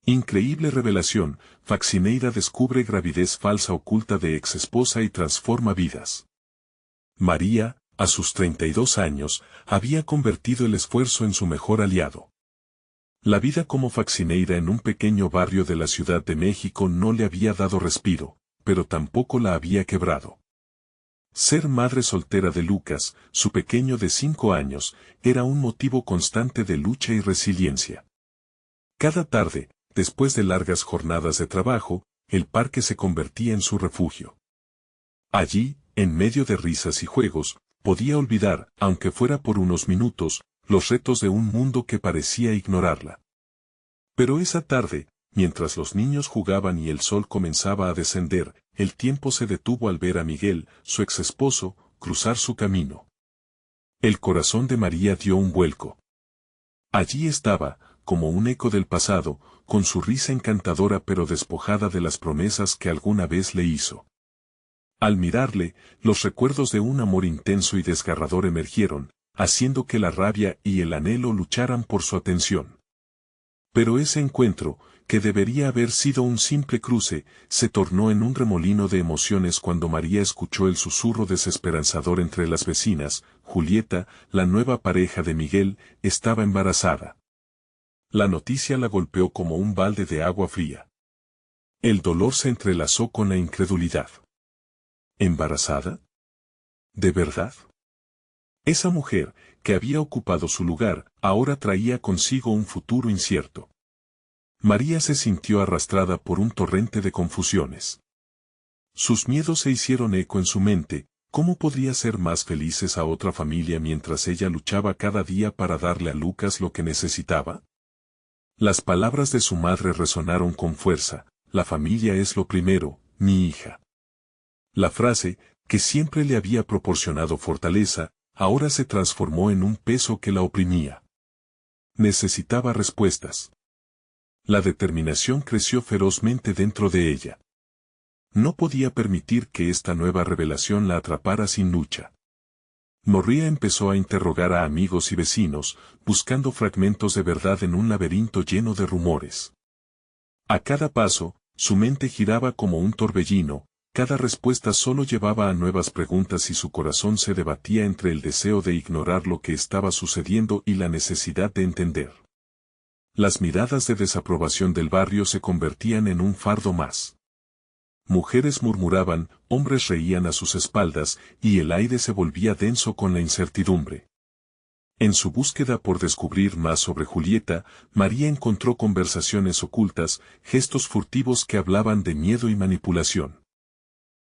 Increíble revelación, Faxineira descubre gravidez falsa oculta de ex esposa y transforma vidas. María, a sus 32 años, había convertido el esfuerzo en su mejor aliado. La vida como Faxineira en un pequeño barrio de la Ciudad de México no le había dado respiro, pero tampoco la había quebrado. Ser madre soltera de Lucas, su pequeño de 5 años, era un motivo constante de lucha y resiliencia. Cada tarde, después de largas jornadas de trabajo, el parque se convertía en su refugio. Allí, en medio de risas y juegos, podía olvidar, aunque fuera por unos minutos, los retos de un mundo que parecía ignorarla. Pero esa tarde, mientras los niños jugaban y el sol comenzaba a descender, el tiempo se detuvo al ver a Miguel, su ex esposo, cruzar su camino. El corazón de María dio un vuelco. Allí estaba, como un eco del pasado, con su risa encantadora pero despojada de las promesas que alguna vez le hizo. Al mirarle, los recuerdos de un amor intenso y desgarrador emergieron, haciendo que la rabia y el anhelo lucharan por su atención. Pero ese encuentro, que debería haber sido un simple cruce, se tornó en un remolino de emociones cuando María escuchó el susurro desesperanzador entre las vecinas: Julieta, la nueva pareja de Miguel, estaba embarazada. La noticia la golpeó como un balde de agua fría. El dolor se entrelazó con la incredulidad. ¿Embarazada? ¿De verdad? Esa mujer, que había ocupado su lugar, ahora traía consigo un futuro incierto. María se sintió arrastrada por un torrente de confusiones. Sus miedos se hicieron eco en su mente. ¿Cómo podría ser más felices a otra familia mientras ella luchaba cada día para darle a Lucas lo que necesitaba? Las palabras de su madre resonaron con fuerza: la familia es lo primero, mi hija. La frase, que siempre le había proporcionado fortaleza, ahora se transformó en un peso que la oprimía. Necesitaba respuestas. La determinación creció ferozmente dentro de ella. No podía permitir que esta nueva revelación la atrapara sin lucha. María empezó a interrogar a amigos y vecinos, buscando fragmentos de verdad en un laberinto lleno de rumores. A cada paso, su mente giraba como un torbellino. Cada respuesta solo llevaba a nuevas preguntas y su corazón se debatía entre el deseo de ignorar lo que estaba sucediendo y la necesidad de entender. Las miradas de desaprobación del barrio se convertían en un fardo más. Mujeres murmuraban, hombres reían a sus espaldas, y el aire se volvía denso con la incertidumbre. En su búsqueda por descubrir más sobre Julieta, María encontró conversaciones ocultas, gestos furtivos que hablaban de miedo y manipulación.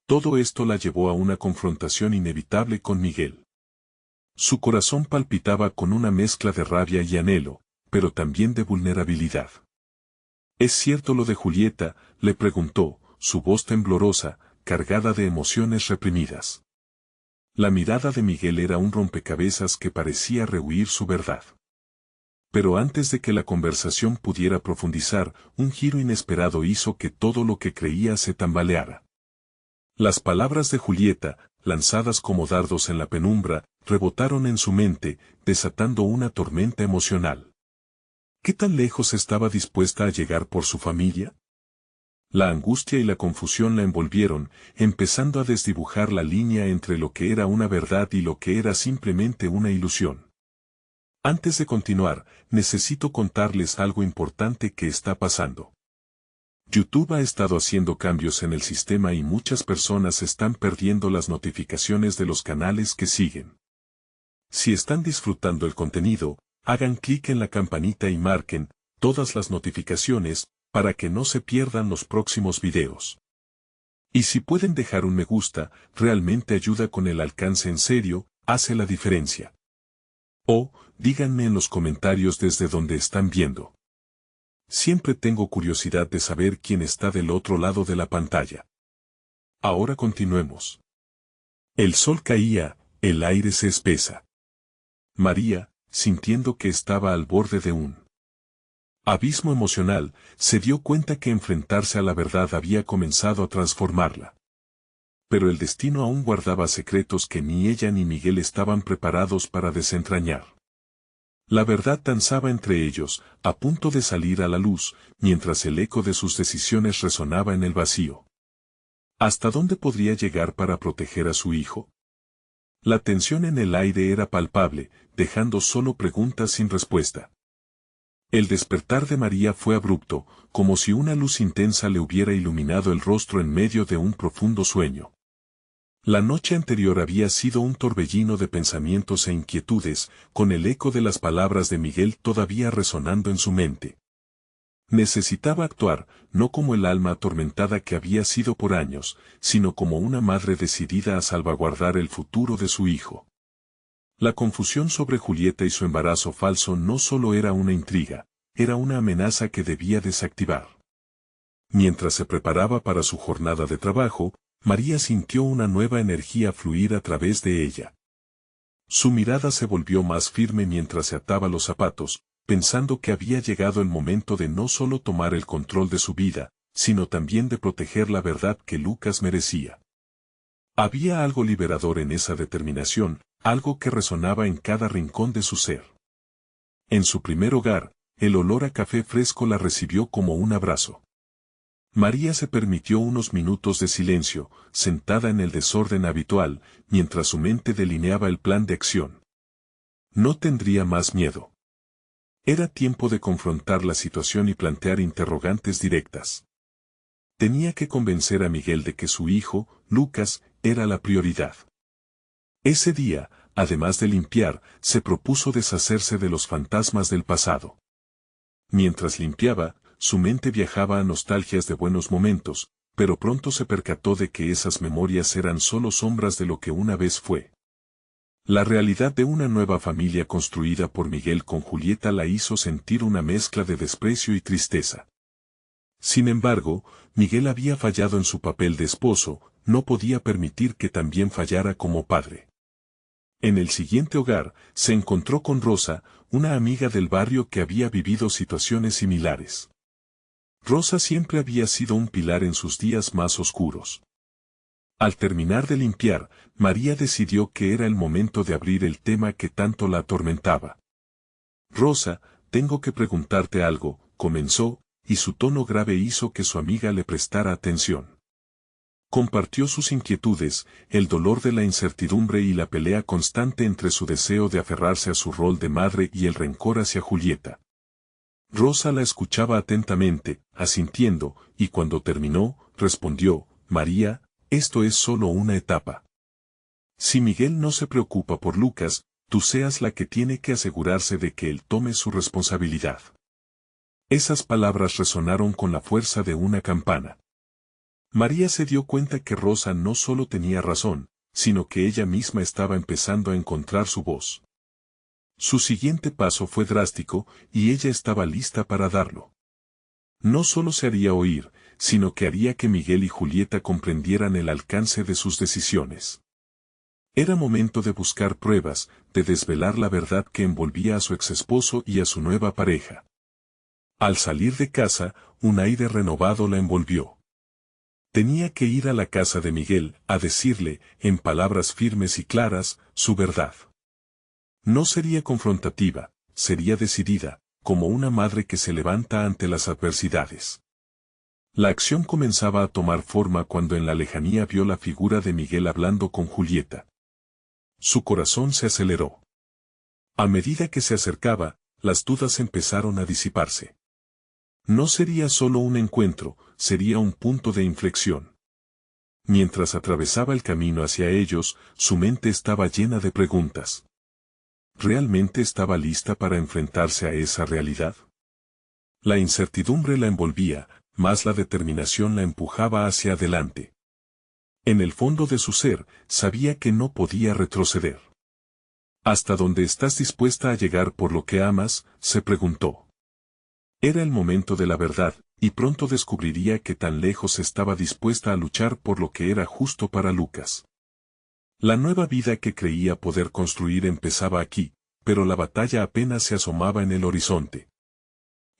Todo esto la llevó a una confrontación inevitable con Miguel. Su corazón palpitaba con una mezcla de rabia y anhelo, pero también de vulnerabilidad. ¿Es cierto lo de Julieta?, le preguntó, su voz temblorosa, cargada de emociones reprimidas. La mirada de Miguel era un rompecabezas que parecía rehuir su verdad. Pero antes de que la conversación pudiera profundizar, un giro inesperado hizo que todo lo que creía se tambaleara. Las palabras de Julieta, lanzadas como dardos en la penumbra, rebotaron en su mente, desatando una tormenta emocional. ¿Qué tan lejos estaba dispuesta a llegar por su familia? La angustia y la confusión la envolvieron, empezando a desdibujar la línea entre lo que era una verdad y lo que era simplemente una ilusión. Antes de continuar, necesito contarles algo importante que está pasando. YouTube ha estado haciendo cambios en el sistema y muchas personas están perdiendo las notificaciones de los canales que siguen. Si están disfrutando el contenido, hagan clic en la campanita y marquen todas las notificaciones para que no se pierdan los próximos videos. Y si pueden dejar un me gusta, realmente ayuda con el alcance, en serio, hace la diferencia. O, díganme en los comentarios desde donde están viendo. Siempre tengo curiosidad de saber quién está del otro lado de la pantalla. Ahora continuemos. El sol caía, el aire se espesa. María, sintiendo que estaba al borde de un abismo emocional, se dio cuenta que enfrentarse a la verdad había comenzado a transformarla. Pero el destino aún guardaba secretos que ni ella ni Miguel estaban preparados para desentrañar. La verdad danzaba entre ellos, a punto de salir a la luz, mientras el eco de sus decisiones resonaba en el vacío. ¿Hasta dónde podría llegar para proteger a su hijo? La tensión en el aire era palpable, dejando solo preguntas sin respuesta. El despertar de María fue abrupto, como si una luz intensa le hubiera iluminado el rostro en medio de un profundo sueño. La noche anterior había sido un torbellino de pensamientos e inquietudes, con el eco de las palabras de Miguel todavía resonando en su mente. Necesitaba actuar, no como el alma atormentada que había sido por años, sino como una madre decidida a salvaguardar el futuro de su hijo. La confusión sobre Julieta y su embarazo falso no solo era una intriga, era una amenaza que debía desactivar. Mientras se preparaba para su jornada de trabajo, María sintió una nueva energía fluir a través de ella. Su mirada se volvió más firme mientras se ataba los zapatos, pensando que había llegado el momento de no solo tomar el control de su vida, sino también de proteger la verdad que Lucas merecía. Había algo liberador en esa determinación, algo que resonaba en cada rincón de su ser. En su primer hogar, el olor a café fresco la recibió como un abrazo. María se permitió unos minutos de silencio, sentada en el desorden habitual, mientras su mente delineaba el plan de acción. No tendría más miedo. Era tiempo de confrontar la situación y plantear interrogantes directas. Tenía que convencer a Miguel de que su hijo, Lucas, era la prioridad. Ese día, además de limpiar, se propuso deshacerse de los fantasmas del pasado. Mientras limpiaba, su mente viajaba a nostalgias de buenos momentos, pero pronto se percató de que esas memorias eran solo sombras de lo que una vez fue. La realidad de una nueva familia construida por Miguel con Julieta la hizo sentir una mezcla de desprecio y tristeza. Sin embargo, Miguel había fallado en su papel de esposo, no podía permitir que también fallara como padre. En el siguiente hogar, se encontró con Rosa, una amiga del barrio que había vivido situaciones similares. Rosa siempre había sido un pilar en sus días más oscuros. Al terminar de limpiar, María decidió que era el momento de abrir el tema que tanto la atormentaba. Rosa, tengo que preguntarte algo, comenzó, y su tono grave hizo que su amiga le prestara atención. Compartió sus inquietudes, el dolor de la incertidumbre y la pelea constante entre su deseo de aferrarse a su rol de madre y el rencor hacia Julieta. Rosa la escuchaba atentamente, asintiendo, y cuando terminó, respondió, María, esto es solo una etapa. Si Miguel no se preocupa por Lucas, tú seas la que tiene que asegurarse de que él tome su responsabilidad. Esas palabras resonaron con la fuerza de una campana. María se dio cuenta que Rosa no solo tenía razón, sino que ella misma estaba empezando a encontrar su voz. Su siguiente paso fue drástico, y ella estaba lista para darlo. No solo se haría oír, sino que haría que Miguel y Julieta comprendieran el alcance de sus decisiones. Era momento de buscar pruebas, de desvelar la verdad que envolvía a su exesposo y a su nueva pareja. Al salir de casa, un aire renovado la envolvió. Tenía que ir a la casa de Miguel, a decirle, en palabras firmes y claras, su verdad. No sería confrontativa, sería decidida, como una madre que se levanta ante las adversidades. La acción comenzaba a tomar forma cuando en la lejanía vio la figura de Miguel hablando con Julieta. Su corazón se aceleró. A medida que se acercaba, las dudas empezaron a disiparse. No sería solo un encuentro, sería un punto de inflexión. Mientras atravesaba el camino hacia ellos, su mente estaba llena de preguntas. ¿Realmente estaba lista para enfrentarse a esa realidad? La incertidumbre la envolvía, mas la determinación la empujaba hacia adelante. En el fondo de su ser, sabía que no podía retroceder. ¿Hasta dónde estás dispuesta a llegar por lo que amas?, se preguntó. Era el momento de la verdad, y pronto descubriría que tan lejos estaba dispuesta a luchar por lo que era justo para Lucas. La nueva vida que creía poder construir empezaba aquí, pero la batalla apenas se asomaba en el horizonte.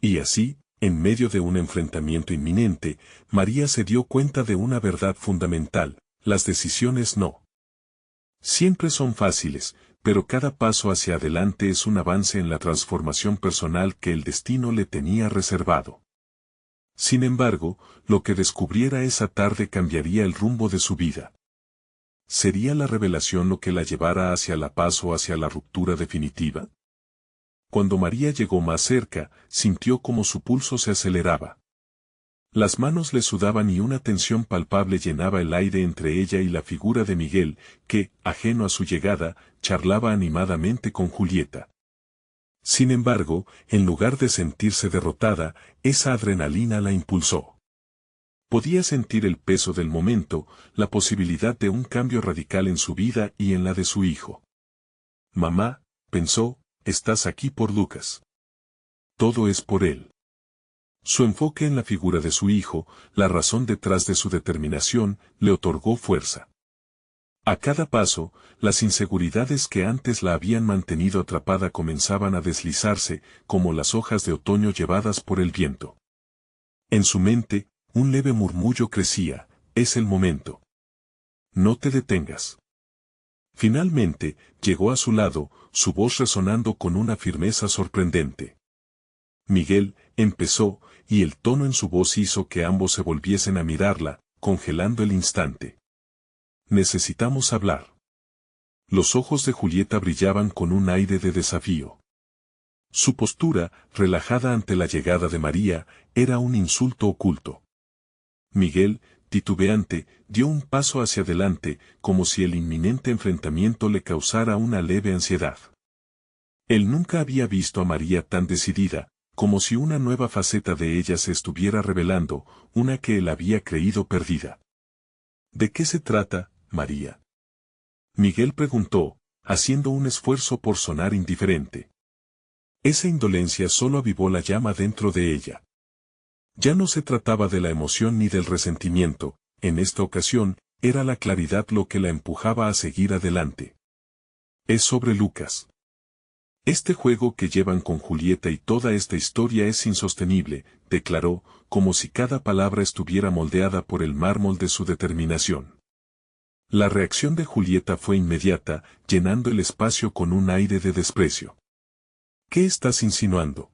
Y así, en medio de un enfrentamiento inminente, María se dio cuenta de una verdad fundamental: las decisiones no siempre son fáciles, pero cada paso hacia adelante es un avance en la transformación personal que el destino le tenía reservado. Sin embargo, lo que descubriera esa tarde cambiaría el rumbo de su vida. ¿Sería la revelación lo que la llevara hacia la paz o hacia la ruptura definitiva? Cuando María llegó más cerca, sintió como su pulso se aceleraba. Las manos le sudaban y una tensión palpable llenaba el aire entre ella y la figura de Miguel, que, ajeno a su llegada, charlaba animadamente con Julieta. Sin embargo, en lugar de sentirse derrotada, esa adrenalina la impulsó. Podía sentir el peso del momento, la posibilidad de un cambio radical en su vida y en la de su hijo. Mamá, pensó, estás aquí por Lucas. Todo es por él. Su enfoque en la figura de su hijo, la razón detrás de su determinación, le otorgó fuerza. A cada paso, las inseguridades que antes la habían mantenido atrapada comenzaban a deslizarse, como las hojas de otoño llevadas por el viento. En su mente, un leve murmullo crecía, es el momento. No te detengas. Finalmente, llegó a su lado, su voz resonando con una firmeza sorprendente. Miguel, empezó, y el tono en su voz hizo que ambos se volviesen a mirarla, congelando el instante. Necesitamos hablar. Los ojos de Julieta brillaban con un aire de desafío. Su postura, relajada ante la llegada de María, era un insulto oculto. Miguel, titubeante, dio un paso hacia adelante, como si el inminente enfrentamiento le causara una leve ansiedad. Él nunca había visto a María tan decidida, como si una nueva faceta de ella se estuviera revelando, una que él había creído perdida. ¿De qué se trata, María? Miguel preguntó, haciendo un esfuerzo por sonar indiferente. Esa indolencia solo avivó la llama dentro de ella. Ya no se trataba de la emoción ni del resentimiento, en esta ocasión, era la claridad lo que la empujaba a seguir adelante. Es sobre Lucas. Este juego que llevan con Julieta y toda esta historia es insostenible, declaró, como si cada palabra estuviera moldeada por el mármol de su determinación. La reacción de Julieta fue inmediata, llenando el espacio con un aire de desprecio. ¿Qué estás insinuando?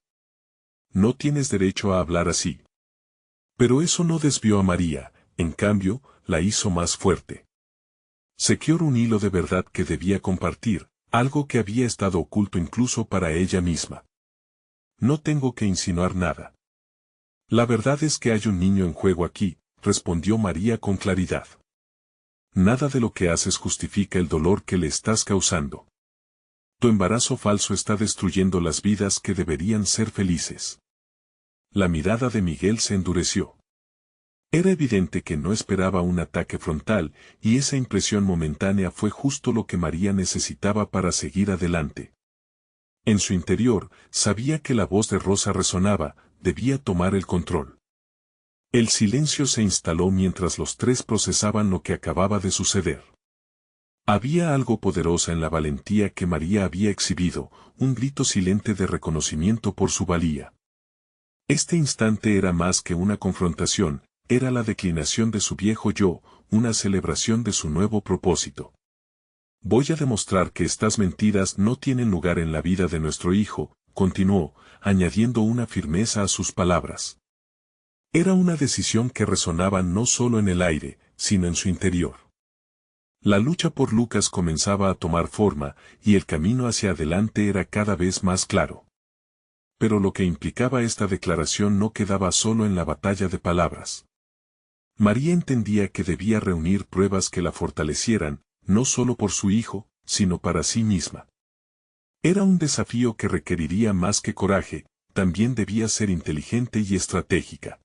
No tienes derecho a hablar así. Pero eso no desvió a María, en cambio, la hizo más fuerte. Sequeó un hilo de verdad que debía compartir, algo que había estado oculto incluso para ella misma. No tengo que insinuar nada. La verdad es que hay un niño en juego aquí, respondió María con claridad. Nada de lo que haces justifica el dolor que le estás causando. Tu embarazo falso está destruyendo las vidas que deberían ser felices. La mirada de Miguel se endureció. Era evidente que no esperaba un ataque frontal, y esa impresión momentánea fue justo lo que María necesitaba para seguir adelante. En su interior, sabía que la voz de Rosa resonaba, debía tomar el control. El silencio se instaló mientras los tres procesaban lo que acababa de suceder. Había algo poderoso en la valentía que María había exhibido, un grito silente de reconocimiento por su valía. Este instante era más que una confrontación, era la declinación de su viejo yo, una celebración de su nuevo propósito. Voy a demostrar que estas mentiras no tienen lugar en la vida de nuestro hijo, continuó, añadiendo una firmeza a sus palabras. Era una decisión que resonaba no solo en el aire, sino en su interior. La lucha por Lucas comenzaba a tomar forma, y el camino hacia adelante era cada vez más claro. Pero lo que implicaba esta declaración no quedaba solo en la batalla de palabras. María entendía que debía reunir pruebas que la fortalecieran, no solo por su hijo, sino para sí misma. Era un desafío que requeriría más que coraje, también debía ser inteligente y estratégica.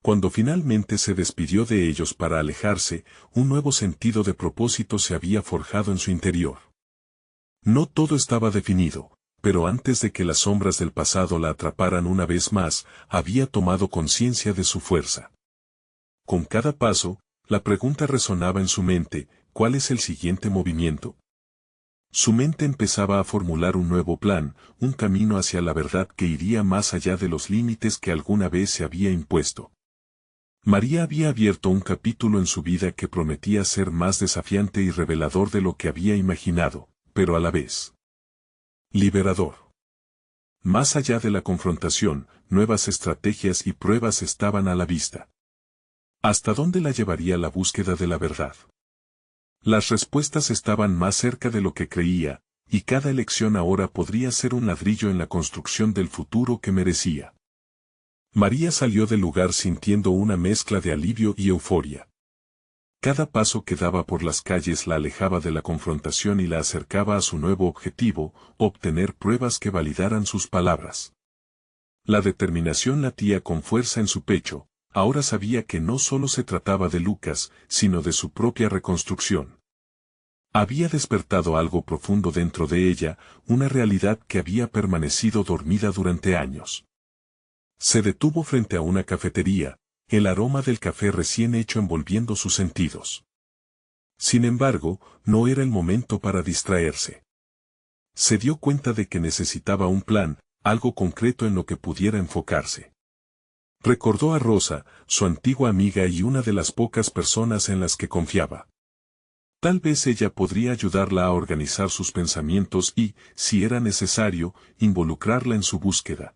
Cuando finalmente se despidió de ellos para alejarse, un nuevo sentido de propósito se había forjado en su interior. No todo estaba definido, pero antes de que las sombras del pasado la atraparan una vez más, había tomado conciencia de su fuerza. Con cada paso, la pregunta resonaba en su mente, ¿cuál es el siguiente movimiento? Su mente empezaba a formular un nuevo plan, un camino hacia la verdad que iría más allá de los límites que alguna vez se había impuesto. María había abierto un capítulo en su vida que prometía ser más desafiante y revelador de lo que había imaginado, pero a la vez liberador. Más allá de la confrontación, nuevas estrategias y pruebas estaban a la vista. ¿Hasta dónde la llevaría la búsqueda de la verdad? Las respuestas estaban más cerca de lo que creía, y cada elección ahora podría ser un ladrillo en la construcción del futuro que merecía. María salió del lugar sintiendo una mezcla de alivio y euforia. Cada paso que daba por las calles la alejaba de la confrontación y la acercaba a su nuevo objetivo, obtener pruebas que validaran sus palabras. La determinación latía con fuerza en su pecho, ahora sabía que no solo se trataba de Lucas, sino de su propia reconstrucción. Había despertado algo profundo dentro de ella, una realidad que había permanecido dormida durante años. Se detuvo frente a una cafetería, el aroma del café recién hecho envolviendo sus sentidos. Sin embargo, no era el momento para distraerse. Se dio cuenta de que necesitaba un plan, algo concreto en lo que pudiera enfocarse. Recordó a Rosa, su antigua amiga y una de las pocas personas en las que confiaba. Tal vez ella podría ayudarla a organizar sus pensamientos y, si era necesario, involucrarla en su búsqueda.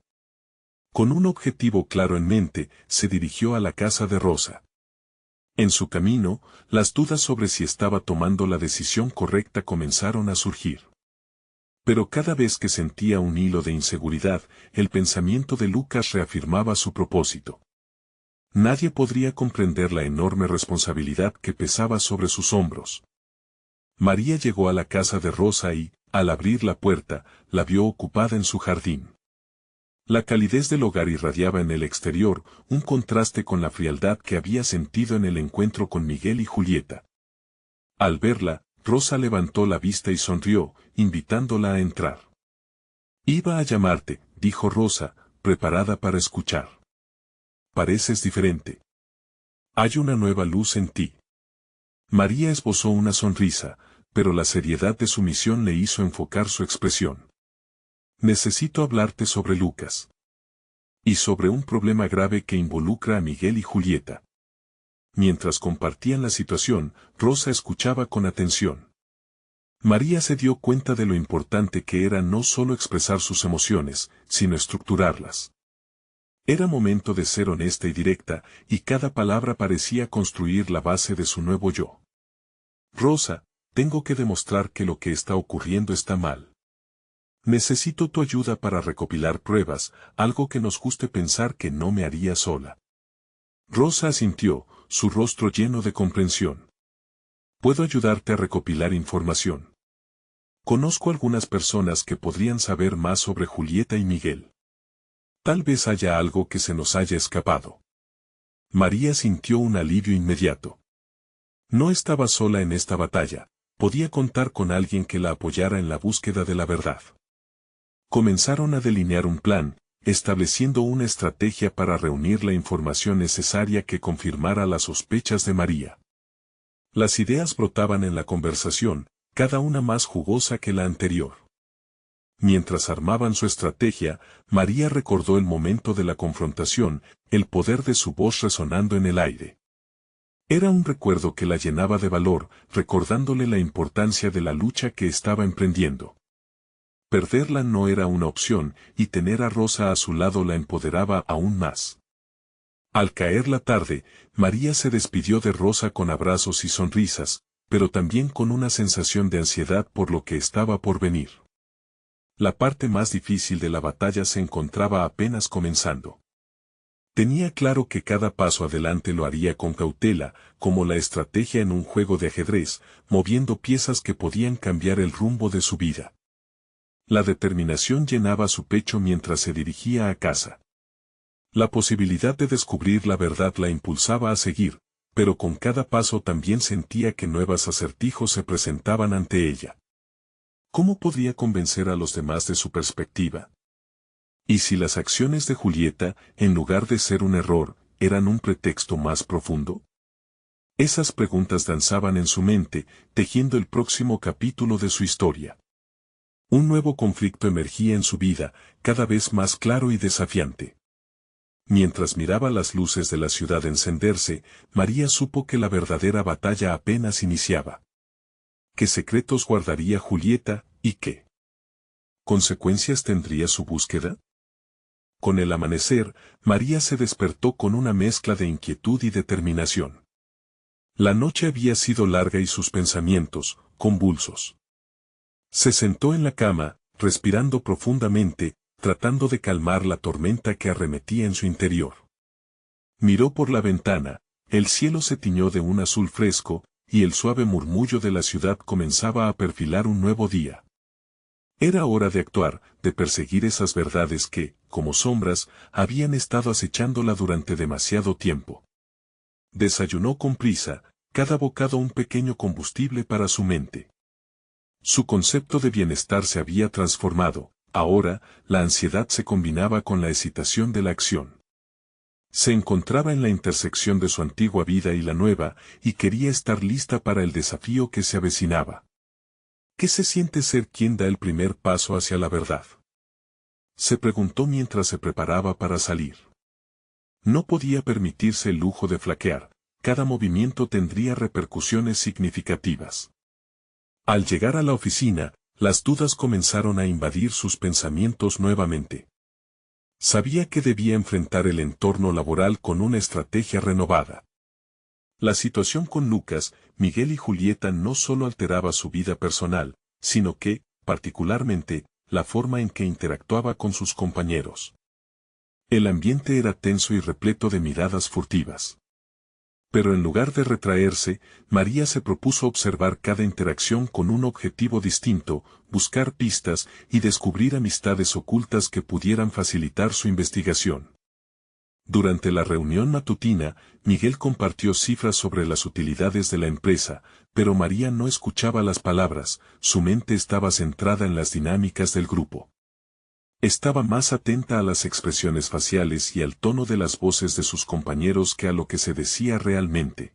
Con un objetivo claro en mente, se dirigió a la casa de Rosa. En su camino, las dudas sobre si estaba tomando la decisión correcta comenzaron a surgir. Pero cada vez que sentía un hilo de inseguridad, el pensamiento de Lucas reafirmaba su propósito. Nadie podría comprender la enorme responsabilidad que pesaba sobre sus hombros. María llegó a la casa de Rosa y, al abrir la puerta, la vio ocupada en su jardín. La calidez del hogar irradiaba en el exterior, un contraste con la frialdad que había sentido en el encuentro con Miguel y Julieta. Al verla, Rosa levantó la vista y sonrió, invitándola a entrar. «Iba a llamarte», dijo Rosa, preparada para escuchar. «Pareces diferente. Hay una nueva luz en ti». María esbozó una sonrisa, pero la seriedad de su misión le hizo enfocar su expresión. «Necesito hablarte sobre Lucas. Y sobre un problema grave que involucra a Miguel y Julieta». Mientras compartían la situación, Rosa escuchaba con atención. María se dio cuenta de lo importante que era no solo expresar sus emociones, sino estructurarlas. Era momento de ser honesta y directa, y cada palabra parecía construir la base de su nuevo yo. «Rosa, tengo que demostrar que lo que está ocurriendo está mal. Necesito tu ayuda para recopilar pruebas, algo que nos guste pensar que no me haría sola». Rosa asintió, su rostro lleno de comprensión. «Puedo ayudarte a recopilar información. Conozco algunas personas que podrían saber más sobre Julieta y Miguel. Tal vez haya algo que se nos haya escapado». María sintió un alivio inmediato. No estaba sola en esta batalla, podía contar con alguien que la apoyara en la búsqueda de la verdad. Comenzaron a delinear un plan, estableciendo una estrategia para reunir la información necesaria que confirmara las sospechas de María. Las ideas brotaban en la conversación, cada una más jugosa que la anterior. Mientras armaban su estrategia, María recordó el momento de la confrontación, el poder de su voz resonando en el aire. Era un recuerdo que la llenaba de valor, recordándole la importancia de la lucha que estaba emprendiendo. Perderla no era una opción, y tener a Rosa a su lado la empoderaba aún más. Al caer la tarde, María se despidió de Rosa con abrazos y sonrisas, pero también con una sensación de ansiedad por lo que estaba por venir. La parte más difícil de la batalla se encontraba apenas comenzando. Tenía claro que cada paso adelante lo haría con cautela, como la estrategia en un juego de ajedrez, moviendo piezas que podían cambiar el rumbo de su vida. La determinación llenaba su pecho mientras se dirigía a casa. La posibilidad de descubrir la verdad la impulsaba a seguir, pero con cada paso también sentía que nuevos acertijos se presentaban ante ella. ¿Cómo podría convencer a los demás de su perspectiva? ¿Y si las acciones de Julieta, en lugar de ser un error, eran un pretexto más profundo? Esas preguntas danzaban en su mente, tejiendo el próximo capítulo de su historia. Un nuevo conflicto emergía en su vida, cada vez más claro y desafiante. Mientras miraba las luces de la ciudad encenderse, María supo que la verdadera batalla apenas iniciaba. ¿Qué secretos guardaría Julieta y qué consecuencias tendría su búsqueda? Con el amanecer, María se despertó con una mezcla de inquietud y determinación. La noche había sido larga y sus pensamientos, convulsos. Se sentó en la cama, respirando profundamente, tratando de calmar la tormenta que arremetía en su interior. Miró por la ventana, el cielo se tiñó de un azul fresco, y el suave murmullo de la ciudad comenzaba a perfilar un nuevo día. Era hora de actuar, de perseguir esas verdades que, como sombras, habían estado acechándola durante demasiado tiempo. Desayunó con prisa, cada bocado un pequeño combustible para su mente. Su concepto de bienestar se había transformado, ahora, la ansiedad se combinaba con la excitación de la acción. Se encontraba en la intersección de su antigua vida y la nueva, y quería estar lista para el desafío que se avecinaba. ¿Qué se siente ser quien da el primer paso hacia la verdad? Se preguntó mientras se preparaba para salir. No podía permitirse el lujo de flaquear, cada movimiento tendría repercusiones significativas. Al llegar a la oficina, las dudas comenzaron a invadir sus pensamientos nuevamente. Sabía que debía enfrentar el entorno laboral con una estrategia renovada. La situación con Lucas, Miguel y Julieta no solo alteraba su vida personal, sino que, particularmente, la forma en que interactuaba con sus compañeros. El ambiente era tenso y repleto de miradas furtivas. Pero en lugar de retraerse, María se propuso observar cada interacción con un objetivo distinto, buscar pistas y descubrir amistades ocultas que pudieran facilitar su investigación. Durante la reunión matutina, Miguel compartió cifras sobre las utilidades de la empresa, pero María no escuchaba las palabras, su mente estaba centrada en las dinámicas del grupo. Estaba más atenta a las expresiones faciales y al tono de las voces de sus compañeros que a lo que se decía realmente.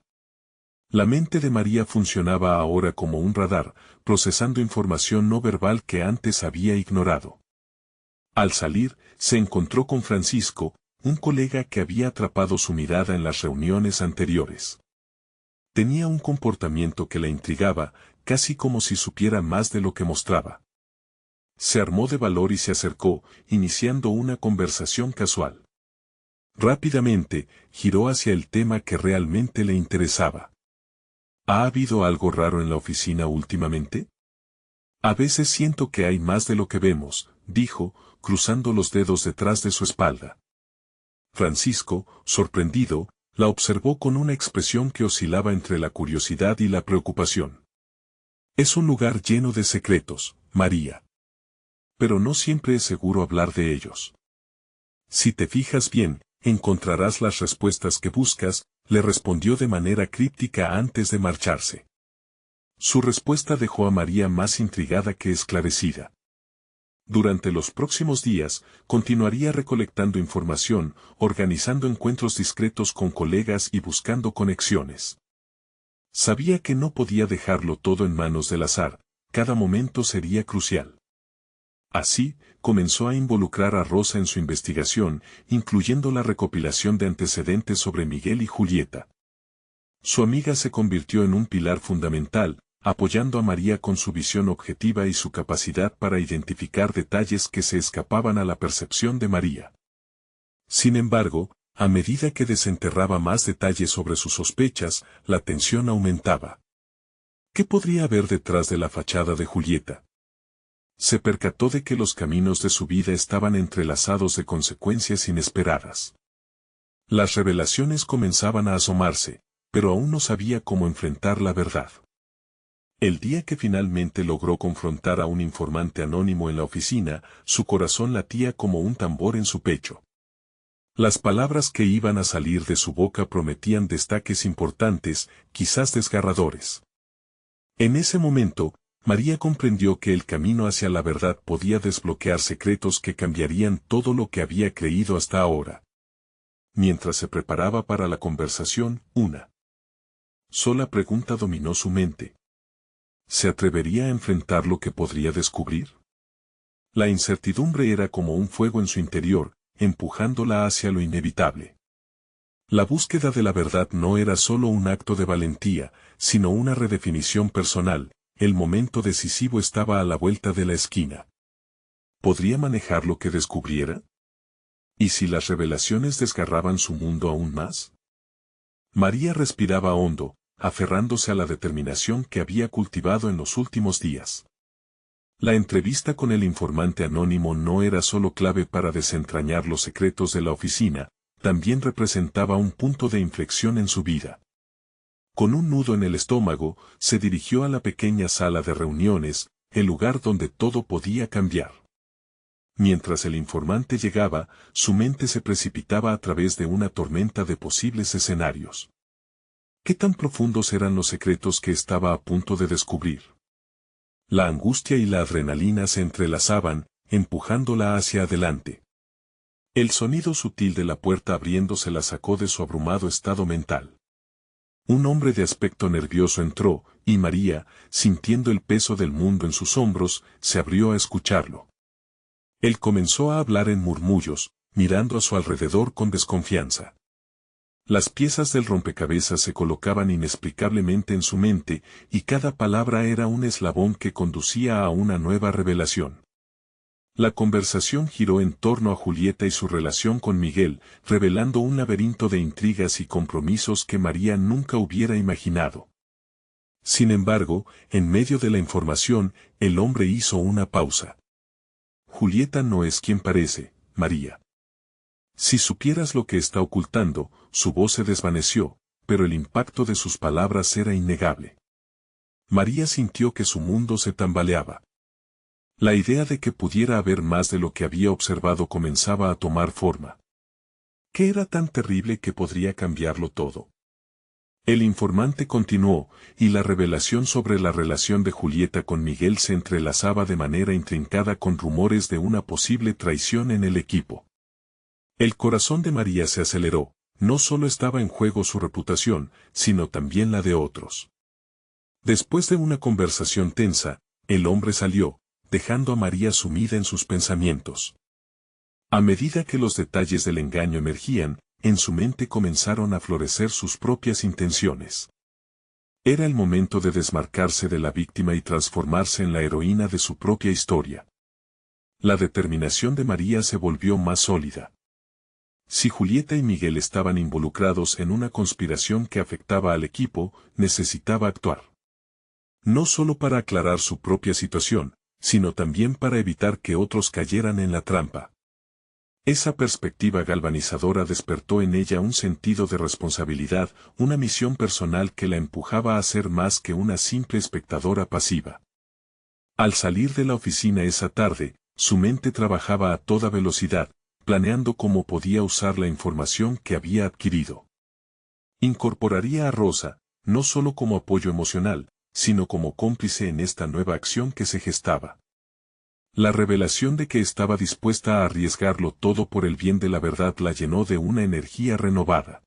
La mente de María funcionaba ahora como un radar, procesando información no verbal que antes había ignorado. Al salir, se encontró con Francisco, un colega que había atrapado su mirada en las reuniones anteriores. Tenía un comportamiento que la intrigaba, casi como si supiera más de lo que mostraba. Se armó de valor y se acercó, iniciando una conversación casual. Rápidamente, giró hacia el tema que realmente le interesaba. ¿Ha habido algo raro en la oficina últimamente? A veces siento que hay más de lo que vemos, dijo, cruzando los dedos detrás de su espalda. Francisco, sorprendido, la observó con una expresión que oscilaba entre la curiosidad y la preocupación. Es un lugar lleno de secretos, María. Pero no siempre es seguro hablar de ellos. Si te fijas bien, encontrarás las respuestas que buscas, le respondió de manera críptica antes de marcharse. Su respuesta dejó a María más intrigada que esclarecida. Durante los próximos días, continuaría recolectando información, organizando encuentros discretos con colegas y buscando conexiones. Sabía que no podía dejarlo todo en manos del azar, cada momento sería crucial. Así, comenzó a involucrar a Rosa en su investigación, incluyendo la recopilación de antecedentes sobre Miguel y Julieta. Su amiga se convirtió en un pilar fundamental, apoyando a María con su visión objetiva y su capacidad para identificar detalles que se escapaban a la percepción de María. Sin embargo, a medida que desenterraba más detalles sobre sus sospechas, la tensión aumentaba. ¿Qué podría haber detrás de la fachada de Julieta? Se percató de que los caminos de su vida estaban entrelazados de consecuencias inesperadas. Las revelaciones comenzaban a asomarse, pero aún no sabía cómo enfrentar la verdad. El día que finalmente logró confrontar a un informante anónimo en la oficina, su corazón latía como un tambor en su pecho. Las palabras que iban a salir de su boca prometían destaques importantes, quizás desgarradores. En ese momento, María comprendió que el camino hacia la verdad podía desbloquear secretos que cambiarían todo lo que había creído hasta ahora. Mientras se preparaba para la conversación, una sola pregunta dominó su mente. ¿Se atrevería a enfrentar lo que podría descubrir? La incertidumbre era como un fuego en su interior, empujándola hacia lo inevitable. La búsqueda de la verdad no era solo un acto de valentía, sino una redefinición personal, el momento decisivo estaba a la vuelta de la esquina. ¿Podría manejar lo que descubriera? ¿Y si las revelaciones desgarraban su mundo aún más? María respiraba hondo, aferrándose a la determinación que había cultivado en los últimos días. La entrevista con el informante anónimo no era solo clave para desentrañar los secretos de la oficina, también representaba un punto de inflexión en su vida. Con un nudo en el estómago, se dirigió a la pequeña sala de reuniones, el lugar donde todo podía cambiar. Mientras el informante llegaba, su mente se precipitaba a través de una tormenta de posibles escenarios. ¿Qué tan profundos eran los secretos que estaba a punto de descubrir? La angustia y la adrenalina se entrelazaban, empujándola hacia adelante. El sonido sutil de la puerta abriéndose la sacó de su abrumado estado mental. Un hombre de aspecto nervioso entró, y María, sintiendo el peso del mundo en sus hombros, se abrió a escucharlo. Él comenzó a hablar en murmullos, mirando a su alrededor con desconfianza. Las piezas del rompecabezas se colocaban inexplicablemente en su mente, y cada palabra era un eslabón que conducía a una nueva revelación. La conversación giró en torno a Julieta y su relación con Miguel, revelando un laberinto de intrigas y compromisos que María nunca hubiera imaginado. Sin embargo, en medio de la información, el hombre hizo una pausa. Julieta no es quien parece, María. Si supieras lo que está ocultando, su voz se desvaneció, pero el impacto de sus palabras era innegable. María sintió que su mundo se tambaleaba. La idea de que pudiera haber más de lo que había observado comenzaba a tomar forma. ¿Qué era tan terrible que podría cambiarlo todo? El informante continuó, y la revelación sobre la relación de Julieta con Miguel se entrelazaba de manera intrincada con rumores de una posible traición en el equipo. El corazón de María se aceleró, no solo estaba en juego su reputación, sino también la de otros. Después de una conversación tensa, el hombre salió, dejando a María sumida en sus pensamientos. A medida que los detalles del engaño emergían, en su mente comenzaron a florecer sus propias intenciones. Era el momento de desmarcarse de la víctima y transformarse en la heroína de su propia historia. La determinación de María se volvió más sólida. Si Julieta y Miguel estaban involucrados en una conspiración que afectaba al equipo, necesitaba actuar. No solo para aclarar su propia situación, sino también para evitar que otros cayeran en la trampa. Esa perspectiva galvanizadora despertó en ella un sentido de responsabilidad, una misión personal que la empujaba a ser más que una simple espectadora pasiva. Al salir de la oficina esa tarde, su mente trabajaba a toda velocidad, planeando cómo podía usar la información que había adquirido. Incorporaría a Rosa, no solo como apoyo emocional, sino como cómplice en esta nueva acción que se gestaba. La revelación de que estaba dispuesta a arriesgarlo todo por el bien de la verdad la llenó de una energía renovada.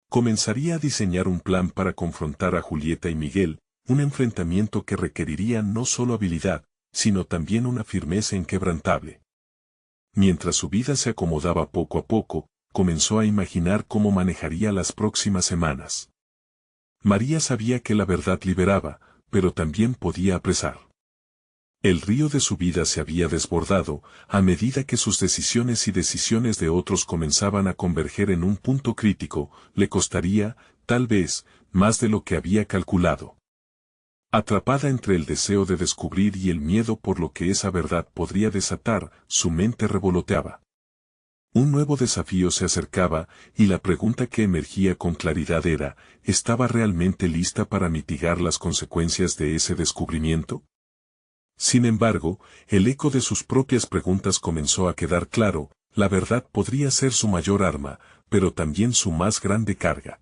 Comenzaría a diseñar un plan para confrontar a Julieta y Miguel, un enfrentamiento que requeriría no solo habilidad, sino también una firmeza inquebrantable. Mientras su vida se acomodaba poco a poco, comenzó a imaginar cómo manejaría las próximas semanas. María sabía que la verdad liberaba, pero también podía apresar. El río de su vida se había desbordado, a medida que sus decisiones y decisiones de otros comenzaban a converger en un punto crítico, le costaría, tal vez, más de lo que había calculado. Atrapada entre el deseo de descubrir y el miedo por lo que esa verdad podría desatar, su mente revoloteaba. Un nuevo desafío se acercaba, y la pregunta que emergía con claridad era, ¿estaba realmente lista para mitigar las consecuencias de ese descubrimiento? Sin embargo, el eco de sus propias preguntas comenzó a quedar claro, la verdad podría ser su mayor arma, pero también su más grande carga.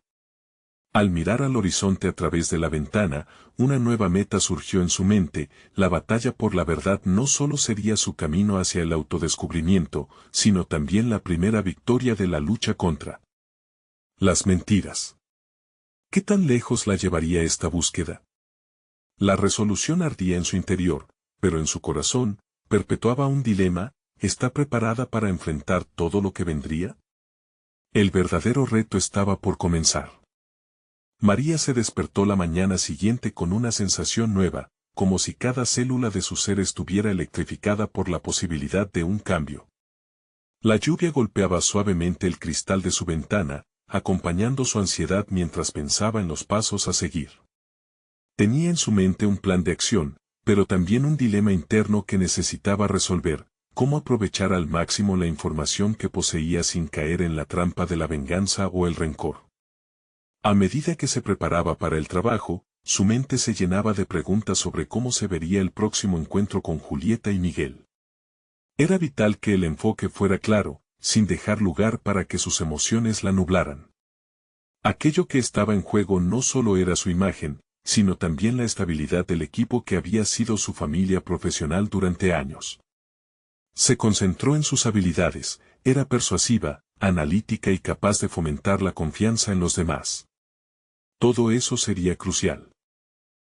Al mirar al horizonte a través de la ventana, una nueva meta surgió en su mente, la batalla por la verdad no solo sería su camino hacia el autodescubrimiento, sino también la primera victoria de la lucha contra las mentiras. ¿Qué tan lejos la llevaría esta búsqueda? La resolución ardía en su interior, pero en su corazón, perpetuaba un dilema, ¿está preparada para enfrentar todo lo que vendría? El verdadero reto estaba por comenzar. María se despertó la mañana siguiente con una sensación nueva, como si cada célula de su ser estuviera electrificada por la posibilidad de un cambio. La lluvia golpeaba suavemente el cristal de su ventana, acompañando su ansiedad mientras pensaba en los pasos a seguir. Tenía en su mente un plan de acción, pero también un dilema interno que necesitaba resolver: cómo aprovechar al máximo la información que poseía sin caer en la trampa de la venganza o el rencor. A medida que se preparaba para el trabajo, su mente se llenaba de preguntas sobre cómo se vería el próximo encuentro con Julieta y Miguel. Era vital que el enfoque fuera claro, sin dejar lugar para que sus emociones la nublaran. Aquello que estaba en juego no solo era su imagen, sino también la estabilidad del equipo que había sido su familia profesional durante años. Se concentró en sus habilidades, era persuasiva, analítica y capaz de fomentar la confianza en los demás. Todo eso sería crucial.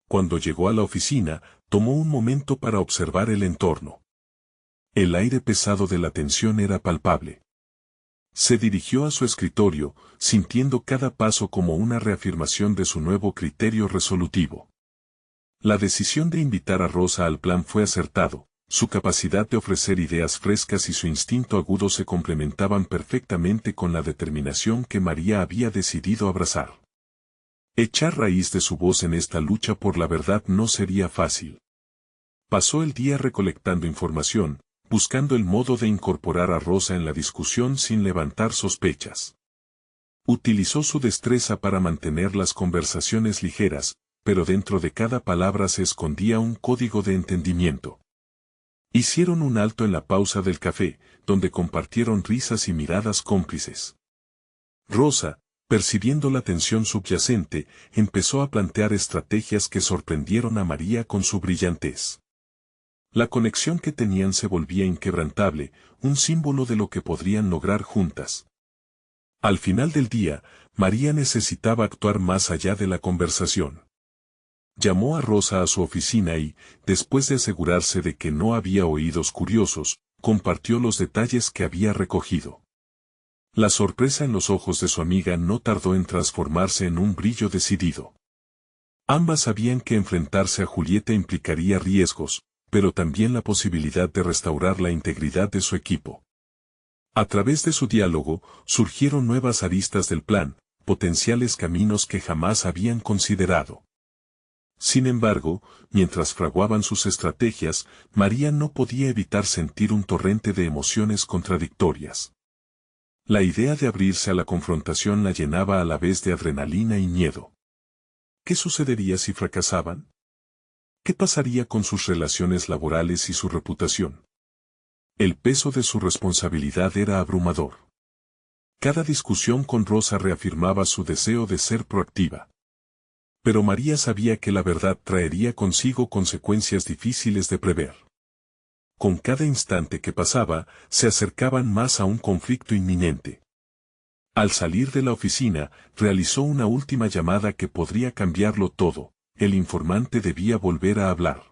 Cuando llegó a la oficina, tomó un momento para observar el entorno. El aire pesado de la tensión era palpable. Se dirigió a su escritorio, sintiendo cada paso como una reafirmación de su nuevo criterio resolutivo. La decisión de invitar a Rosa al plan fue acertado, su capacidad de ofrecer ideas frescas y su instinto agudo se complementaban perfectamente con la determinación que María había decidido abrazar. Echar raíz de su voz en esta lucha por la verdad no sería fácil. Pasó el día recolectando información, buscando el modo de incorporar a Rosa en la discusión sin levantar sospechas. Utilizó su destreza para mantener las conversaciones ligeras, pero dentro de cada palabra se escondía un código de entendimiento. Hicieron un alto en la pausa del café, donde compartieron risas y miradas cómplices. Rosa, percibiendo la tensión subyacente, empezó a plantear estrategias que sorprendieron a María con su brillantez. La conexión que tenían se volvía inquebrantable, un símbolo de lo que podrían lograr juntas. Al final del día, María necesitaba actuar más allá de la conversación. Llamó a Rosa a su oficina y, después de asegurarse de que no había oídos curiosos, compartió los detalles que había recogido. La sorpresa en los ojos de su amiga no tardó en transformarse en un brillo decidido. Ambas sabían que enfrentarse a Julieta implicaría riesgos, pero también la posibilidad de restaurar la integridad de su equipo. A través de su diálogo, surgieron nuevas aristas del plan, potenciales caminos que jamás habían considerado. Sin embargo, mientras fraguaban sus estrategias, María no podía evitar sentir un torrente de emociones contradictorias. La idea de abrirse a la confrontación la llenaba a la vez de adrenalina y miedo. ¿Qué sucedería si fracasaban? ¿Qué pasaría con sus relaciones laborales y su reputación? El peso de su responsabilidad era abrumador. Cada discusión con Rosa reafirmaba su deseo de ser proactiva. Pero María sabía que la verdad traería consigo consecuencias difíciles de prever. Con cada instante que pasaba, se acercaban más a un conflicto inminente. Al salir de la oficina, realizó una última llamada que podría cambiarlo todo: el informante debía volver a hablar.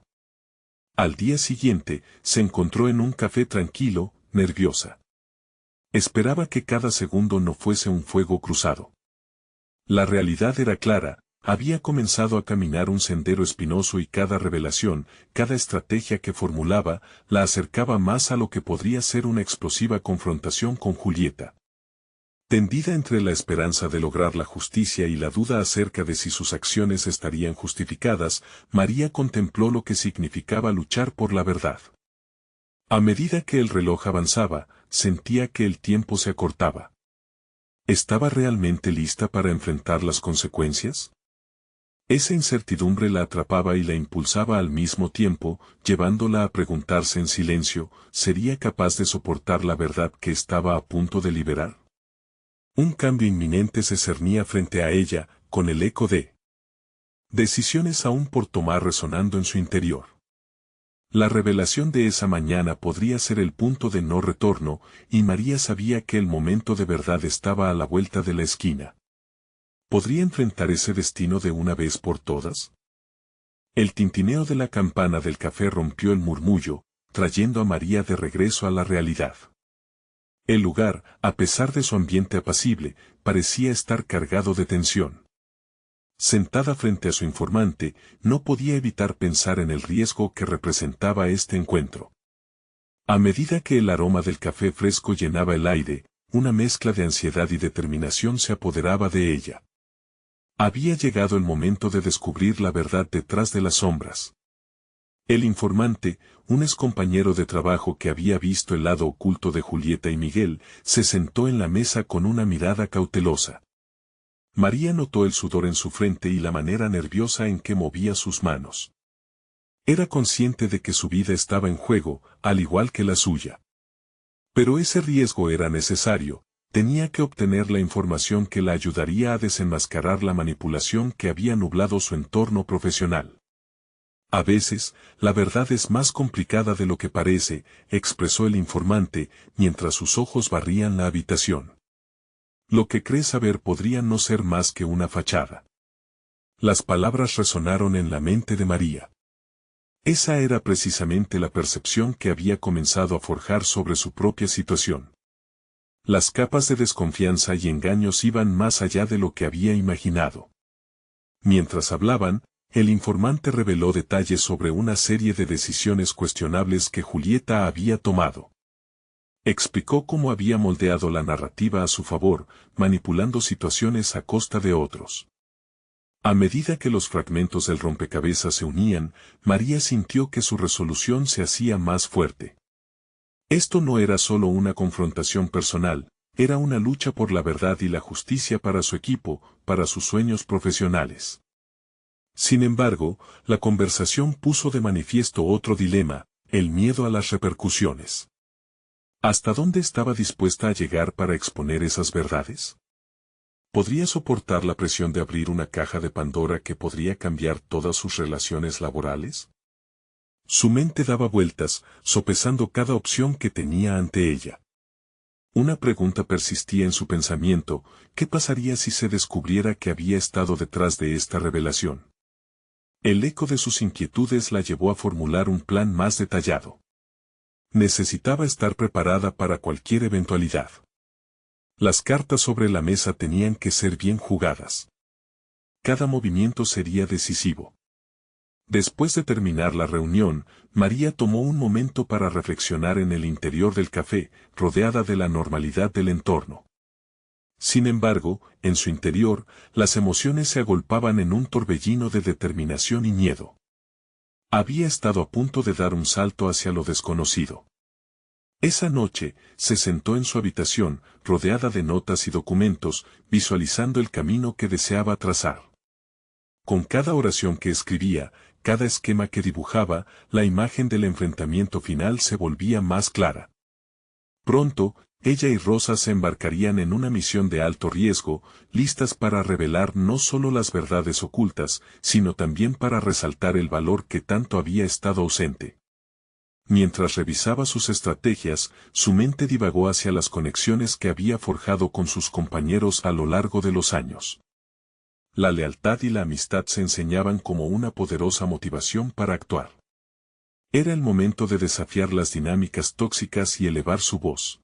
Al día siguiente, se encontró en un café tranquilo, nerviosa. Esperaba que cada segundo no fuese un fuego cruzado. La realidad era clara: había comenzado a caminar un sendero espinoso y cada revelación, cada estrategia que formulaba, la acercaba más a lo que podría ser una explosiva confrontación con Julieta. Tendida entre la esperanza de lograr la justicia y la duda acerca de si sus acciones estarían justificadas, María contempló lo que significaba luchar por la verdad. A medida que el reloj avanzaba, sentía que el tiempo se acortaba. ¿Estaba realmente lista para enfrentar las consecuencias? Esa incertidumbre la atrapaba y la impulsaba al mismo tiempo, llevándola a preguntarse en silencio: ¿sería capaz de soportar la verdad que estaba a punto de liberar? Un cambio inminente se cernía frente a ella, con el eco de decisiones aún por tomar resonando en su interior. La revelación de esa mañana podría ser el punto de no retorno, y María sabía que el momento de verdad estaba a la vuelta de la esquina. ¿Podría enfrentar ese destino de una vez por todas? El tintineo de la campana del café rompió el murmullo, trayendo a María de regreso a la realidad. El lugar, a pesar de su ambiente apacible, parecía estar cargado de tensión. Sentada frente a su informante, no podía evitar pensar en el riesgo que representaba este encuentro. A medida que el aroma del café fresco llenaba el aire, una mezcla de ansiedad y determinación se apoderaba de ella. Había llegado el momento de descubrir la verdad detrás de las sombras. El informante, un excompañero de trabajo que había visto el lado oculto de Julieta y Miguel, se sentó en la mesa con una mirada cautelosa. María notó el sudor en su frente y la manera nerviosa en que movía sus manos. Era consciente de que su vida estaba en juego, al igual que la suya. Pero ese riesgo era necesario, tenía que obtener la información que la ayudaría a desenmascarar la manipulación que había nublado su entorno profesional. A veces, la verdad es más complicada de lo que parece, expresó el informante, mientras sus ojos barrían la habitación. Lo que crees saber podría no ser más que una fachada. Las palabras resonaron en la mente de María. Esa era precisamente la percepción que había comenzado a forjar sobre su propia situación. Las capas de desconfianza y engaños iban más allá de lo que había imaginado. Mientras hablaban, el informante reveló detalles sobre una serie de decisiones cuestionables que Julieta había tomado. Explicó cómo había moldeado la narrativa a su favor, manipulando situaciones a costa de otros. A medida que los fragmentos del rompecabezas se unían, María sintió que su resolución se hacía más fuerte. Esto no era solo una confrontación personal, era una lucha por la verdad y la justicia para su equipo, para sus sueños profesionales. Sin embargo, la conversación puso de manifiesto otro dilema, el miedo a las repercusiones. ¿Hasta dónde estaba dispuesta a llegar para exponer esas verdades? ¿Podría soportar la presión de abrir una caja de Pandora que podría cambiar todas sus relaciones laborales? Su mente daba vueltas, sopesando cada opción que tenía ante ella. Una pregunta persistía en su pensamiento: ¿qué pasaría si se descubriera que había estado detrás de esta revelación? El eco de sus inquietudes la llevó a formular un plan más detallado. Necesitaba estar preparada para cualquier eventualidad. Las cartas sobre la mesa tenían que ser bien jugadas. Cada movimiento sería decisivo. Después de terminar la reunión, María tomó un momento para reflexionar en el interior del café, rodeada de la normalidad del entorno. Sin embargo, en su interior, las emociones se agolpaban en un torbellino de determinación y miedo. Había estado a punto de dar un salto hacia lo desconocido. Esa noche, se sentó en su habitación, rodeada de notas y documentos, visualizando el camino que deseaba trazar. Con cada oración que escribía, cada esquema que dibujaba, la imagen del enfrentamiento final se volvía más clara. Pronto, ella y Rosa se embarcarían en una misión de alto riesgo, listas para revelar no solo las verdades ocultas, sino también para resaltar el valor que tanto había estado ausente. Mientras revisaba sus estrategias, su mente divagó hacia las conexiones que había forjado con sus compañeros a lo largo de los años. La lealtad y la amistad se enseñaban como una poderosa motivación para actuar. Era el momento de desafiar las dinámicas tóxicas y elevar su voz.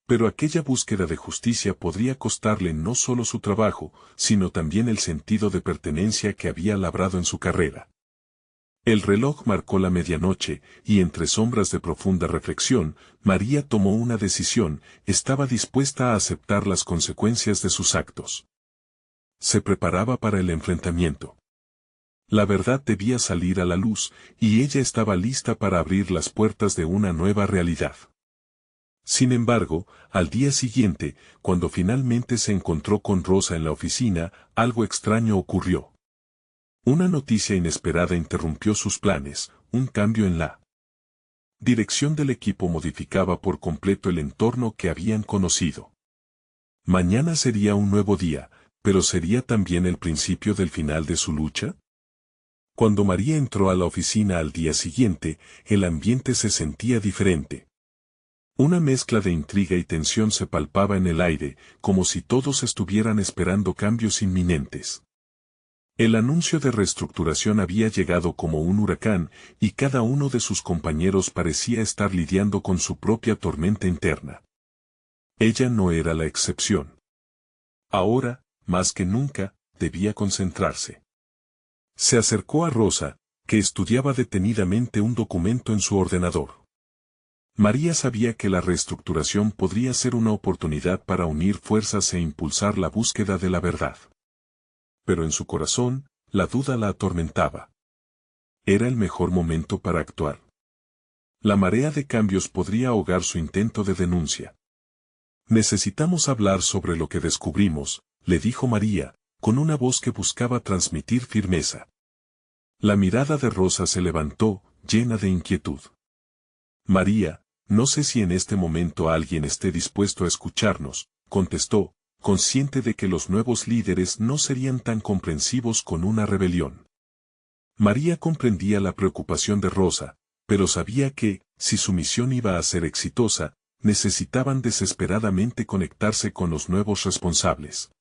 Pero aquella búsqueda de justicia podría costarle no solo su trabajo, sino también el sentido de pertenencia que había labrado en su carrera. El reloj marcó la medianoche, y entre sombras de profunda reflexión, María tomó una decisión: estaba dispuesta a aceptar las consecuencias de sus actos. Se preparaba para el enfrentamiento. La verdad debía salir a la luz, y ella estaba lista para abrir las puertas de una nueva realidad. Sin embargo, al día siguiente, cuando finalmente se encontró con Rosa en la oficina, algo extraño ocurrió. Una noticia inesperada interrumpió sus planes: un cambio en la dirección del equipo modificaba por completo el entorno que habían conocido. Mañana sería un nuevo día, pero ¿sería también el principio del final de su lucha? Cuando María entró a la oficina al día siguiente, el ambiente se sentía diferente. Una mezcla de intriga y tensión se palpaba en el aire, como si todos estuvieran esperando cambios inminentes. El anuncio de reestructuración había llegado como un huracán, y cada uno de sus compañeros parecía estar lidiando con su propia tormenta interna. Ella no era la excepción. Ahora, más que nunca, debía concentrarse. Se acercó a Rosa, que estudiaba detenidamente un documento en su ordenador. María sabía que la reestructuración podría ser una oportunidad para unir fuerzas e impulsar la búsqueda de la verdad. Pero en su corazón, la duda la atormentaba. Era el mejor momento para actuar. La marea de cambios podría ahogar su intento de denuncia. Necesitamos hablar sobre lo que descubrimos, le dijo María, con una voz que buscaba transmitir firmeza. La mirada de Rosa se levantó, llena de inquietud. María, no sé si en este momento alguien esté dispuesto a escucharnos, contestó, consciente de que los nuevos líderes no serían tan comprensivos con una rebelión. María comprendía la preocupación de Rosa, pero sabía que, si su misión iba a ser exitosa, necesitaban desesperadamente conectarse con los nuevos responsables.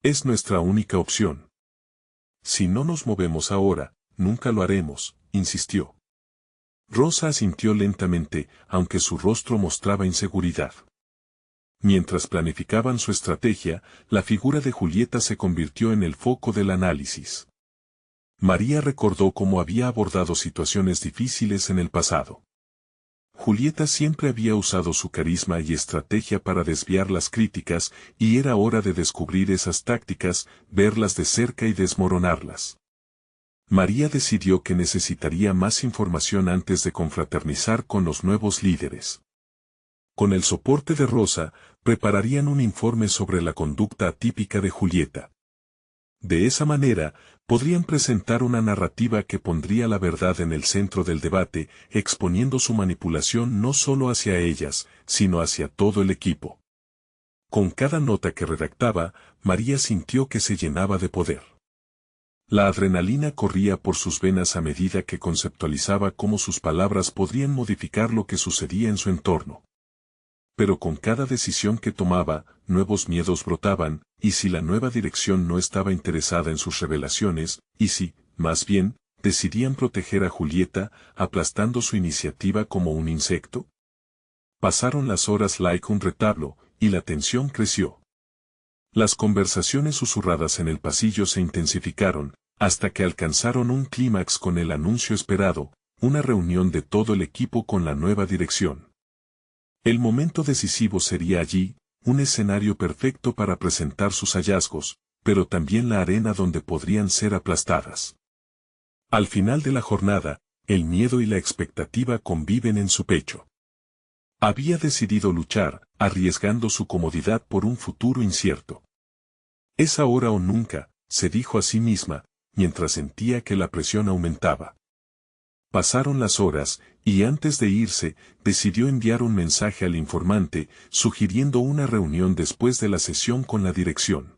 Es nuestra única opción. Si no nos movemos ahora, nunca lo haremos, insistió. Rosa asintió lentamente, aunque su rostro mostraba inseguridad. Mientras planificaban su estrategia, la figura de Julieta se convirtió en el foco del análisis. María recordó cómo había abordado situaciones difíciles en el pasado. Julieta siempre había usado su carisma y estrategia para desviar las críticas, y era hora de descubrir esas tácticas, verlas de cerca y desmoronarlas. María decidió que necesitaría más información antes de confraternizar con los nuevos líderes. Con el soporte de Rosa, prepararían un informe sobre la conducta atípica de Julieta. De esa manera, podrían presentar una narrativa que pondría la verdad en el centro del debate, exponiendo su manipulación no solo hacia ellas, sino hacia todo el equipo. Con cada nota que redactaba, María sintió que se llenaba de poder. La adrenalina corría por sus venas a medida que conceptualizaba cómo sus palabras podrían modificar lo que sucedía en su entorno. Pero con cada decisión que tomaba, nuevos miedos brotaban, y si la nueva dirección no estaba interesada en sus revelaciones, y si, más bien, decidían proteger a Julieta, aplastando su iniciativa como un insecto. Pasaron las horas like un retablo, y la tensión creció. Las conversaciones susurradas en el pasillo se intensificaron, hasta que alcanzaron un clímax con el anuncio esperado, una reunión de todo el equipo con la nueva dirección. El momento decisivo sería allí, un escenario perfecto para presentar sus hallazgos, pero también la arena donde podrían ser aplastadas. Al final de la jornada, el miedo y la expectativa conviven en su pecho. Había decidido luchar, arriesgando su comodidad por un futuro incierto. Es ahora o nunca, se dijo a sí misma, mientras sentía que la presión aumentaba. Pasaron las horas, y antes de irse, decidió enviar un mensaje al informante, sugiriendo una reunión después de la sesión con la dirección.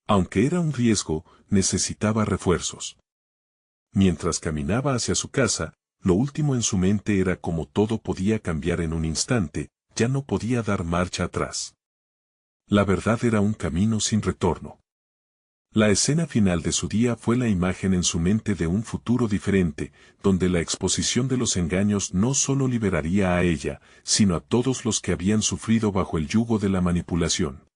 Aunque era un riesgo, necesitaba refuerzos. Mientras caminaba hacia su casa, lo último en su mente era cómo todo podía cambiar en un instante, ya no podía dar marcha atrás. La verdad era un camino sin retorno. La escena final de su día fue la imagen en su mente de un futuro diferente, donde la exposición de los engaños no solo liberaría a ella, sino a todos los que habían sufrido bajo el yugo de la manipulación.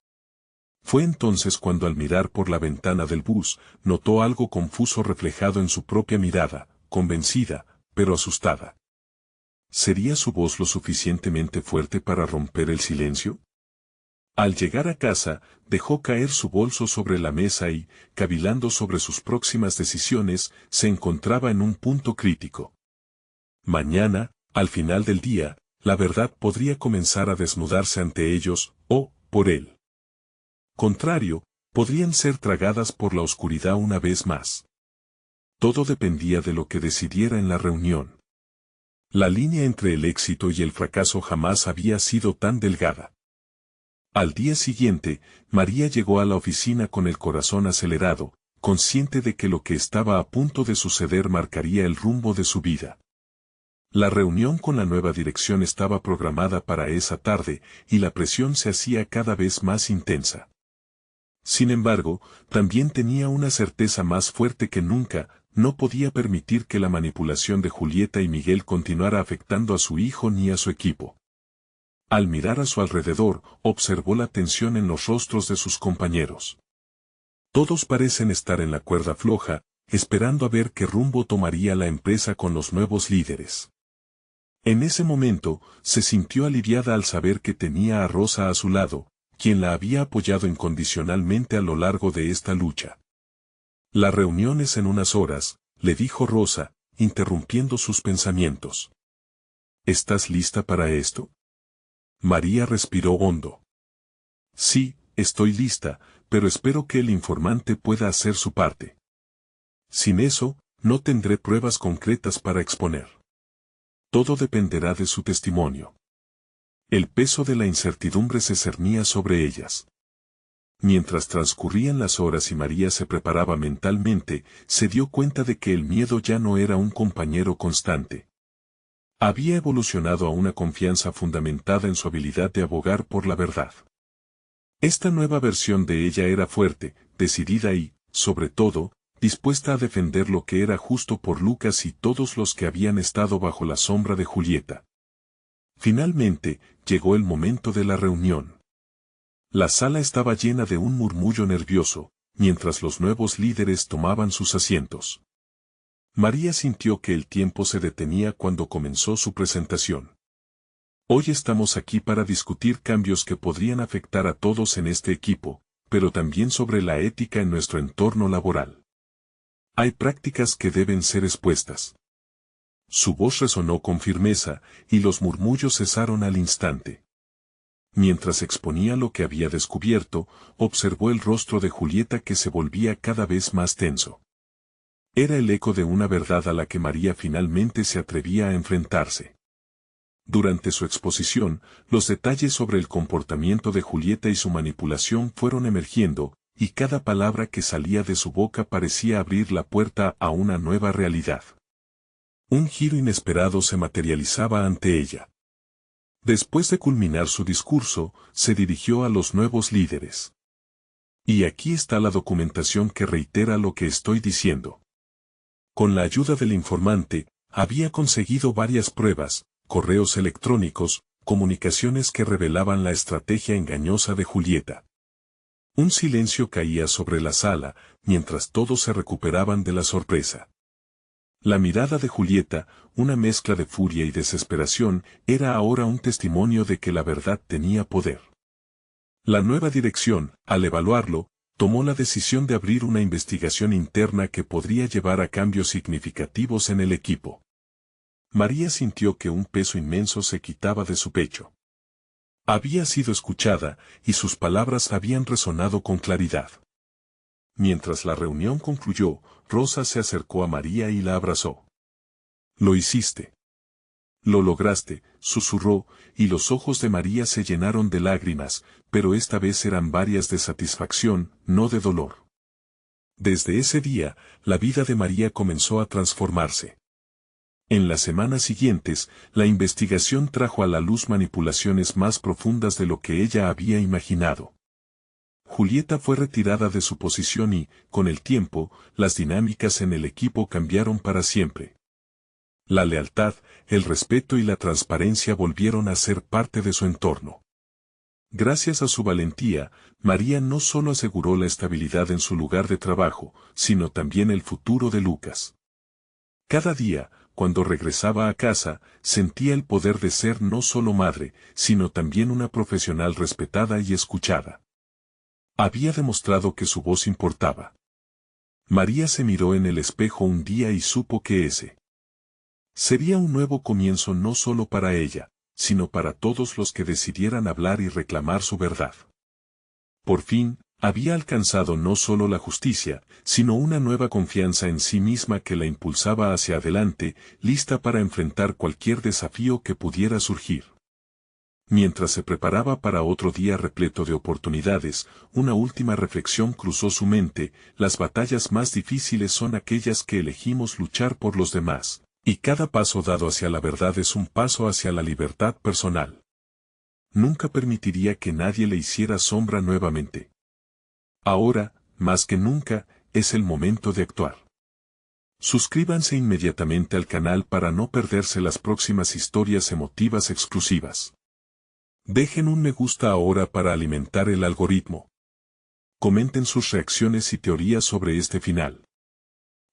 Fue entonces cuando al mirar por la ventana del bus, notó algo confuso reflejado en su propia mirada, convencida, pero asustada. ¿Sería su voz lo suficientemente fuerte para romper el silencio? Al llegar a casa, dejó caer su bolso sobre la mesa y, cavilando sobre sus próximas decisiones, se encontraba en un punto crítico. Mañana, al final del día, la verdad podría comenzar a desnudarse ante ellos, o, por él. Contrario, podrían ser tragadas por la oscuridad una vez más. Todo dependía de lo que decidiera en la reunión. La línea entre el éxito y el fracaso jamás había sido tan delgada. Al día siguiente, María llegó a la oficina con el corazón acelerado, consciente de que lo que estaba a punto de suceder marcaría el rumbo de su vida. La reunión con la nueva dirección estaba programada para esa tarde, y la presión se hacía cada vez más intensa. Sin embargo, también tenía una certeza más fuerte que nunca: no podía permitir que la manipulación de Julieta y Miguel continuara afectando a su hijo ni a su equipo. Al mirar a su alrededor, observó la tensión en los rostros de sus compañeros. Todos parecen estar en la cuerda floja, esperando a ver qué rumbo tomaría la empresa con los nuevos líderes. En ese momento, se sintió aliviada al saber que tenía a Rosa a su lado, quien la había apoyado incondicionalmente a lo largo de esta lucha. La reunión es en unas horas, le dijo Rosa, interrumpiendo sus pensamientos. ¿Estás lista para esto? María respiró hondo. Sí, estoy lista, pero espero que el informante pueda hacer su parte. Sin eso, no tendré pruebas concretas para exponer. Todo dependerá de su testimonio. El peso de la incertidumbre se cernía sobre ellas. Mientras transcurrían las horas y María se preparaba mentalmente, se dio cuenta de que el miedo ya no era un compañero constante. Había evolucionado a una confianza fundamentada en su habilidad de abogar por la verdad. Esta nueva versión de ella era fuerte, decidida y, sobre todo, dispuesta a defender lo que era justo por Lucas y todos los que habían estado bajo la sombra de Julieta. Finalmente, llegó el momento de la reunión. La sala estaba llena de un murmullo nervioso, mientras los nuevos líderes tomaban sus asientos. María sintió que el tiempo se detenía cuando comenzó su presentación. Hoy estamos aquí para discutir cambios que podrían afectar a todos en este equipo, pero también sobre la ética en nuestro entorno laboral. Hay prácticas que deben ser expuestas. Su voz resonó con firmeza, y los murmullos cesaron al instante. Mientras exponía lo que había descubierto, observó el rostro de Julieta que se volvía cada vez más tenso. Era el eco de una verdad a la que María finalmente se atrevía a enfrentarse. Durante su exposición, los detalles sobre el comportamiento de Julieta y su manipulación fueron emergiendo, y cada palabra que salía de su boca parecía abrir la puerta a una nueva realidad. Un giro inesperado se materializaba ante ella. Después de culminar su discurso, se dirigió a los nuevos líderes. Y aquí está la documentación que reitera lo que estoy diciendo. Con la ayuda del informante, había conseguido varias pruebas, correos electrónicos, comunicaciones que revelaban la estrategia engañosa de Julieta. Un silencio caía sobre la sala, mientras todos se recuperaban de la sorpresa. La mirada de Julieta, una mezcla de furia y desesperación, era ahora un testimonio de que la verdad tenía poder. La nueva dirección, al evaluarlo, tomó la decisión de abrir una investigación interna que podría llevar a cambios significativos en el equipo. María sintió que un peso inmenso se quitaba de su pecho. Había sido escuchada, y sus palabras habían resonado con claridad. Mientras la reunión concluyó, Rosa se acercó a María y la abrazó. «Lo hiciste. Lo lograste», susurró, y los ojos de María se llenaron de lágrimas, pero esta vez eran varias de satisfacción, no de dolor. Desde ese día, la vida de María comenzó a transformarse. En las semanas siguientes, la investigación trajo a la luz manipulaciones más profundas de lo que ella había imaginado. Julieta fue retirada de su posición y, con el tiempo, las dinámicas en el equipo cambiaron para siempre. La lealtad, el respeto y la transparencia volvieron a ser parte de su entorno. Gracias a su valentía, María no solo aseguró la estabilidad en su lugar de trabajo, sino también el futuro de Lucas. Cada día, cuando regresaba a casa, sentía el poder de ser no solo madre, sino también una profesional respetada y escuchada. Había demostrado que su voz importaba. María se miró en el espejo un día y supo que ese sería un nuevo comienzo no solo para ella, sino para todos los que decidieran hablar y reclamar su verdad. Por fin, había alcanzado no solo la justicia, sino una nueva confianza en sí misma que la impulsaba hacia adelante, lista para enfrentar cualquier desafío que pudiera surgir. Mientras se preparaba para otro día repleto de oportunidades, una última reflexión cruzó su mente: las batallas más difíciles son aquellas que elegimos luchar por los demás, y cada paso dado hacia la verdad es un paso hacia la libertad personal. Nunca permitiría que nadie le hiciera sombra nuevamente. Ahora, más que nunca, es el momento de actuar. Suscríbanse inmediatamente al canal para no perderse las próximas historias emotivas exclusivas. Dejen un me gusta ahora para alimentar el algoritmo. Comenten sus reacciones y teorías sobre este final.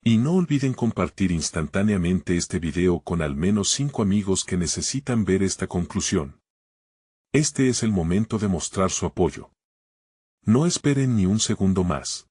Y no olviden compartir instantáneamente este video con al menos 5 amigos que necesitan ver esta conclusión. Este es el momento de mostrar su apoyo. No esperen ni un segundo más.